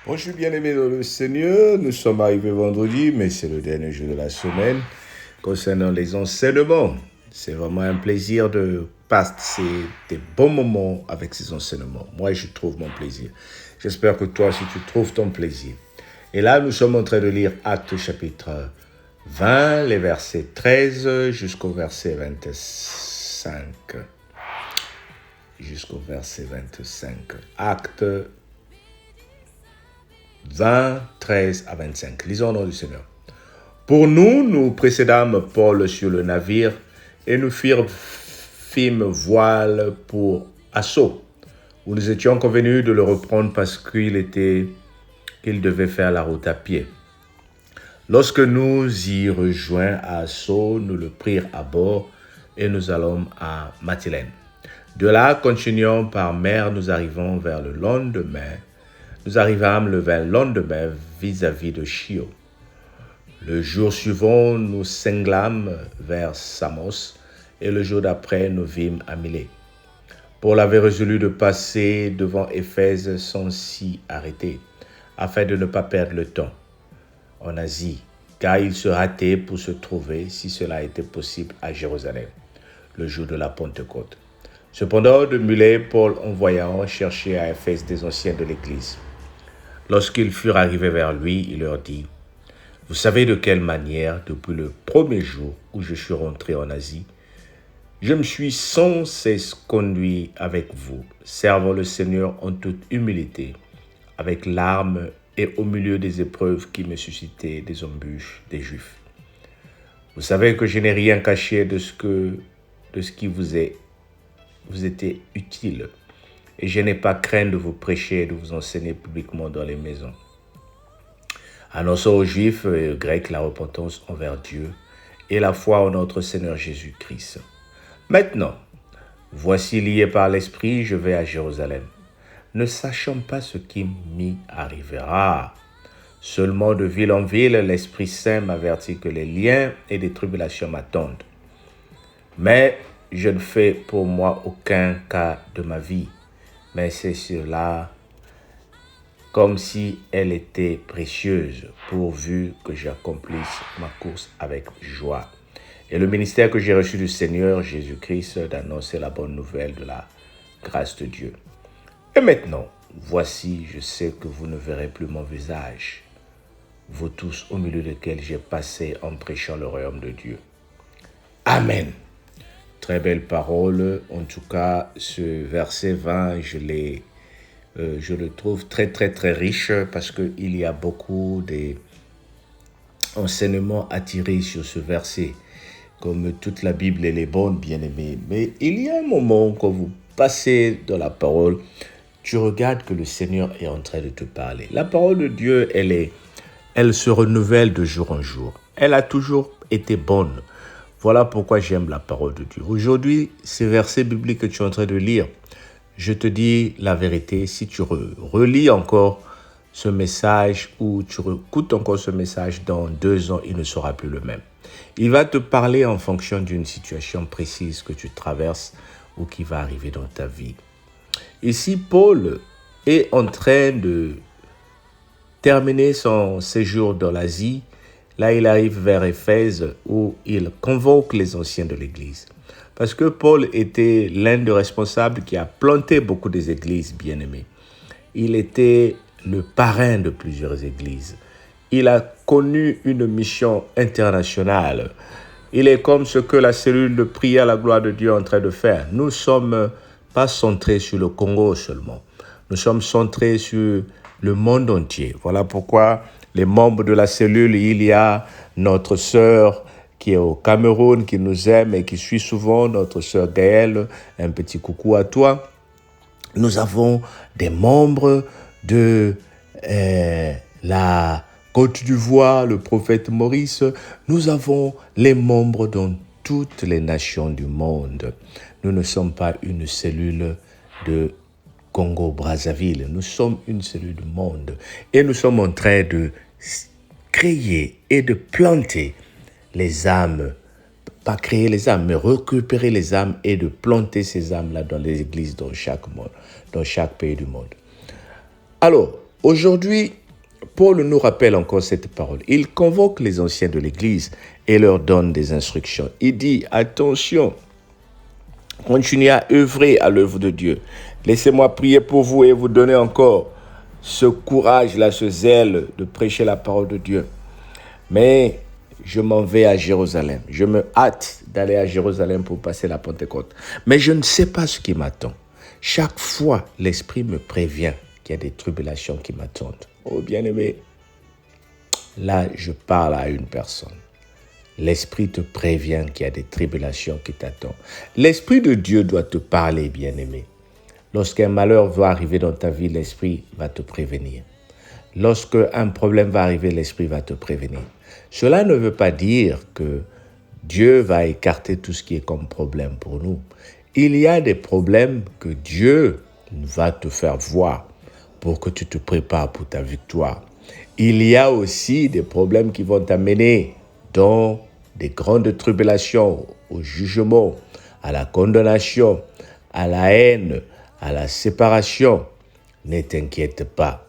Bonjour bien-aimés dans le Seigneur, nous sommes arrivés vendredi, mais c'est le dernier jour de la semaine. Concernant les enseignements, c'est vraiment un plaisir de passer des bons moments avec ces enseignements. Moi, je trouve mon plaisir. J'espère que toi aussi, tu trouves ton plaisir. Et là, nous sommes en train de lire Actes chapitre 20, les versets 13 jusqu'au verset 25. Jusqu'au verset 25. Actes 20, 13 à 25. Lisons au nom du Seigneur. Pour nous, nous précédâmes Paul sur le navire et nous fîmes voile pour Assos, où nous étions convenus de le reprendre parce qu'il devait faire la route à pied. Lorsque nous y rejoints à Assos, nous le prirent à bord et nous allons à Mytilène. De là, continuant par mer, nous arrivâmes le lendemain vis-à-vis de Chio. Le jour suivant, nous cinglâmes vers Samos, et le jour d'après, nous vîmes à Milet. Paul avait résolu de passer devant Éphèse sans s'y arrêter, afin de ne pas perdre le temps en Asie, car il se hâtait pour se trouver, si cela était possible, à Jérusalem, le jour de la Pentecôte. Cependant, de Milet, Paul envoya chercher à Éphèse des anciens de l'Église. Lorsqu'ils furent arrivés vers lui, il leur dit: « Vous savez de quelle manière, depuis le premier jour où je suis rentré en Asie, je me suis sans cesse conduit avec vous, servant le Seigneur en toute humilité, avec larmes et au milieu des épreuves qui me suscitaient des embûches des Juifs. Vous savez que je n'ai rien caché de ce qui vous était utile, et je n'ai pas craint de vous prêcher et de vous enseigner publiquement dans les maisons, annonçant aux Juifs et aux Grecs la repentance envers Dieu et la foi en notre Seigneur Jésus-Christ. Maintenant, voici lié par l'Esprit, je vais à Jérusalem, ne sachant pas ce qui m'y arrivera. Seulement de ville en ville, l'Esprit Saint m'avertit que les liens et des tribulations m'attendent. Mais je ne fais pour moi aucun cas de ma vie, mais c'est cela comme si elle était précieuse, pourvu que j'accomplisse ma course avec joie. Et le ministère que j'ai reçu du Seigneur Jésus-Christ d'annoncer la bonne nouvelle de la grâce de Dieu. Et maintenant, voici, je sais que vous ne verrez plus mon visage, vous tous au milieu desquels j'ai passé en prêchant le royaume de Dieu. Amen. Très belle parole. En tout cas, ce verset 20, je le trouve très, très, très riche parce qu'il y a beaucoup d'enseignements à tirer sur ce verset. Comme toute la Bible, elle est bonne, bien aimée. Mais il y a un moment, quand vous passez dans la parole, tu regardes que le Seigneur est en train de te parler. La parole de Dieu, elle se renouvelle de jour en jour. Elle a toujours été bonne. Voilà pourquoi j'aime la parole de Dieu. Aujourd'hui, ces versets bibliques que tu es en train de lire, je te dis la vérité, si tu relis encore ce message ou tu écoutes encore ce message, dans 2 ans, il ne sera plus le même. Il va te parler en fonction d'une situation précise que tu traverses ou qui va arriver dans ta vie. Ici, Paul est en train de terminer son séjour dans l'Asie. Là, il arrive vers Éphèse où il convoque les anciens de l'Église. Parce que Paul était l'un des responsables qui a planté beaucoup des églises, bien-aimées. Il était le parrain de plusieurs églises. Il a connu une mission internationale. Il est comme ce que la cellule de prière à la gloire de Dieu est en train de faire. Nous ne sommes pas centrés sur le Congo seulement. Nous sommes centrés sur le monde entier. Voilà pourquoi les membres de la cellule, il y a notre sœur qui est au Cameroun, qui nous aime et qui suit souvent, notre sœur Gaëlle, un petit coucou à toi. Nous avons des membres de la Côte d'Ivoire, le prophète Maurice. Nous avons les membres dans toutes les nations du monde. Nous ne sommes pas une cellule de Congo-Brazzaville. Nous sommes une cellule du monde. Et nous sommes en train de créer et de planter les âmes. Pas créer les âmes, mais récupérer les âmes et de planter ces âmes-là dans les églises dans chaque monde, dans chaque pays du monde. Alors, Aujourd'hui, Paul nous rappelle encore cette parole. Il convoque les anciens de l'Église et leur donne des instructions. Il dit, attention, continuez à œuvrer à l'œuvre de Dieu. Laissez-moi prier pour vous et vous donner encore ce courage-là, ce zèle de prêcher la parole de Dieu. Mais je m'en vais à Jérusalem. Je me hâte d'aller à Jérusalem pour passer la Pentecôte. Mais je ne sais pas ce qui m'attend. Chaque fois, l'Esprit me prévient qu'il y a des tribulations qui m'attendent. Oh bien-aimé, là, je parle à une personne. L'Esprit te prévient qu'il y a des tribulations qui t'attendent. L'Esprit de Dieu doit te parler, bien-aimé. Lorsqu'un malheur va arriver dans ta vie, l'Esprit va te prévenir. Lorsqu'un problème va arriver, l'Esprit va te prévenir. Cela ne veut pas dire que Dieu va écarter tout ce qui est comme problème pour nous. Il y a des problèmes que Dieu va te faire voir pour que tu te prépares pour ta victoire. Il y a aussi des problèmes qui vont t'amener dans des grandes tribulations, au jugement, à la condamnation, à la haine, à la séparation. Ne t'inquiète pas.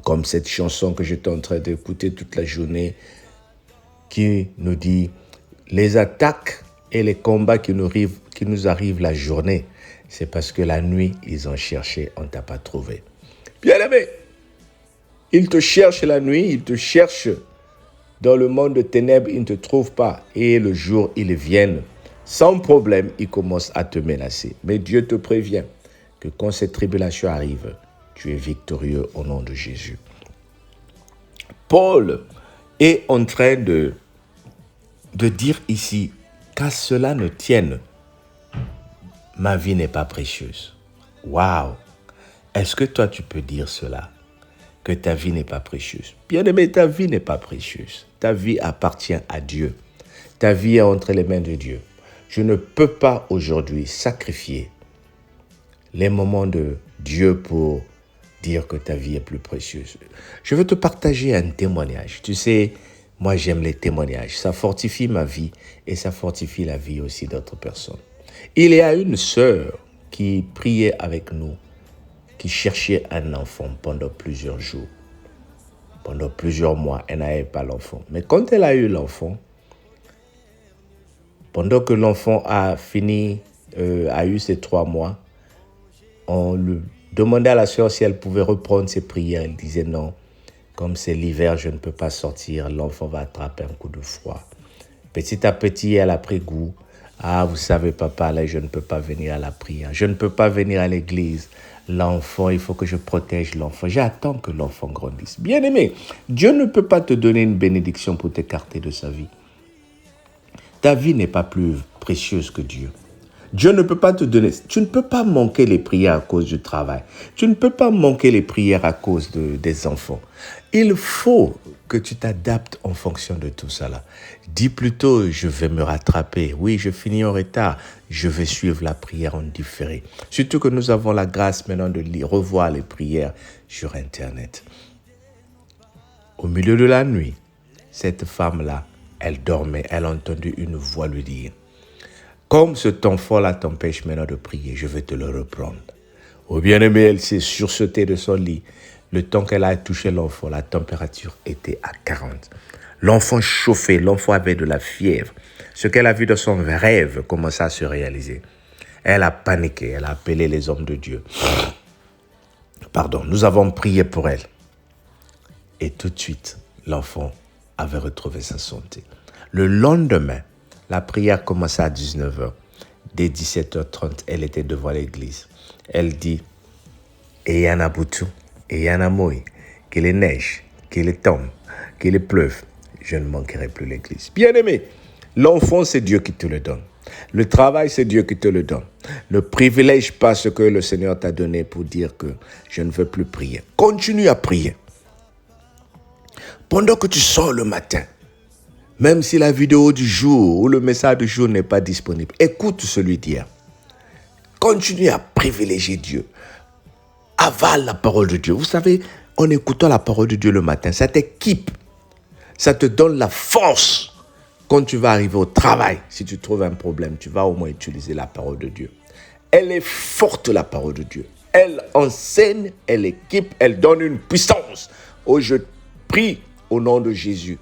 Comme cette chanson que j'étais en train d'écouter toute la journée qui nous dit les attaques et les combats qui nous arrivent la journée, c'est parce que la nuit, ils ont cherché, on ne t'a pas trouvé. Bien-aimé, ils te cherchent la nuit, ils te cherchent dans le monde de ténèbres, ils ne te trouvent pas. Et le jour, ils viennent. Sans problème, ils commencent à te menacer. Mais Dieu te prévient que quand cette tribulation arrive, tu es victorieux au nom de Jésus. Paul est en train de dire ici, qu'à cela ne tienne, ma vie n'est pas précieuse. Waouh! Est-ce que toi, tu peux dire cela? Que ta vie n'est pas précieuse? Bien-aimé, ta vie n'est pas précieuse. Ta vie appartient à Dieu. Ta vie est entre les mains de Dieu. Je ne peux pas aujourd'hui sacrifier les moments de Dieu pour dire que ta vie est plus précieuse. Je veux te partager un témoignage. Tu sais, moi j'aime les témoignages. Ça fortifie ma vie et ça fortifie la vie aussi d'autres personnes. Il y a une sœur qui priait avec nous, qui cherchait un enfant pendant plusieurs jours. Pendant plusieurs mois, elle n'avait pas l'enfant. Mais quand elle a eu l'enfant, pendant que l'enfant a eu ses 3 mois, on lui demandait à la sœur si elle pouvait reprendre ses prières. Elle disait non, comme c'est l'hiver, je ne peux pas sortir, l'enfant va attraper un coup de froid. Petit à petit, elle a pris goût. Ah, vous savez, papa, là, je ne peux pas venir à la prière. Je ne peux pas venir à l'église. L'enfant, il faut que je protège l'enfant. J'attends que l'enfant grandisse. Bien-aimé, Dieu ne peut pas te donner une bénédiction pour t'écarter de sa vie. Ta vie n'est pas plus précieuse que Dieu. Dieu ne peut pas te donner. Tu ne peux pas manquer les prières à cause du travail. Tu ne peux pas manquer les prières à cause des enfants. Il faut que tu t'adaptes en fonction de tout cela. Dis plutôt, je vais me rattraper. Oui, je finis en retard. Je vais suivre la prière en différé. Surtout que nous avons la grâce maintenant de revoir les prières sur Internet. Au milieu de la nuit, cette femme-là, elle dormait. Elle a entendu une voix lui dire, comme cet enfant-là t'empêche maintenant de prier, je vais te le reprendre. Oh bien-aimé, elle s'est sursautée de son lit. Le temps qu'elle a touché l'enfant, la température était à 40. L'enfant chauffait, l'enfant avait de la fièvre. Ce qu'elle a vu dans son rêve commençait à se réaliser. Elle a paniqué, elle a appelé les hommes de Dieu. Nous avons prié pour elle. Et tout de suite, l'enfant avait retrouvé sa santé. Le lendemain, la prière commençait à 19h. Dès 17h30, elle était devant l'église. Elle dit, et y en a boutou, et y en a mouille, qu'il y neige, qu'il y tombe, qu'il y pleuve, je ne manquerai plus l'église. Bien-aimé, l'enfant, c'est Dieu qui te le donne. Le travail, c'est Dieu qui te le donne. Ne privilège pas ce que le Seigneur t'a donné pour dire que je ne veux plus prier. Continue à prier. Pendant que tu sors le matin, même si la vidéo du jour ou le message du jour n'est pas disponible, écoute celui d'hier. Continue à privilégier Dieu. Avale la parole de Dieu. Vous savez, en écoutant la parole de Dieu le matin, ça t'équipe. Ça te donne la force. Quand tu vas arriver au travail, si tu trouves un problème, tu vas au moins utiliser la parole de Dieu. Elle est forte, la parole de Dieu. Elle enseigne, elle équipe, elle donne une puissance. Oh, je prie au nom de Jésus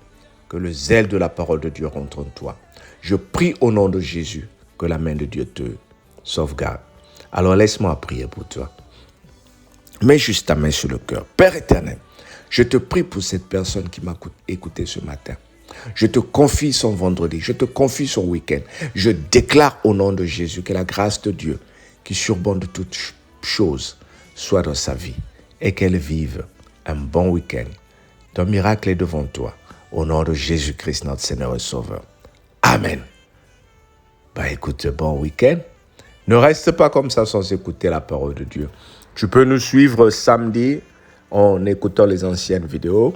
que le zèle de la parole de Dieu rentre en toi. Je prie au nom de Jésus que la main de Dieu te sauvegarde. Alors laisse-moi prier pour toi. Mets juste ta main sur le cœur. Père éternel, je te prie pour cette personne qui m'a écouté ce matin. Je te confie son vendredi, je te confie son week-end. Je déclare au nom de Jésus que la grâce de Dieu, qui surbonde toutes choses, soit dans sa vie et qu'elle vive un bon week-end. Ton miracle est devant toi. Au nom de Jésus-Christ, notre Seigneur et Sauveur. Amen. Écoute, bon week-end. Ne reste pas comme ça sans écouter la parole de Dieu. Tu peux nous suivre samedi en écoutant les anciennes vidéos.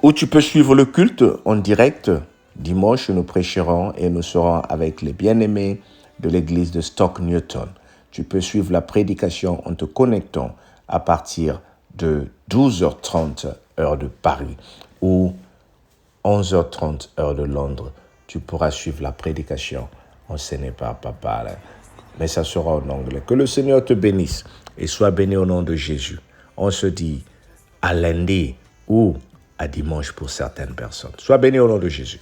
Ou tu peux suivre le culte en direct. Dimanche, nous prêcherons et nous serons avec les bien-aimés de l'église de Stoke Newton. Tu peux suivre la prédication en te connectant à partir de 12h30 heure de Paris ou 11h30 heure de Londres. Tu pourras suivre la prédication enseignée par Papa Alain. Mais ça sera en anglais. Que le Seigneur te bénisse et sois béni au nom de Jésus. On se dit à lundi ou à dimanche pour certaines personnes. Sois béni au nom de Jésus.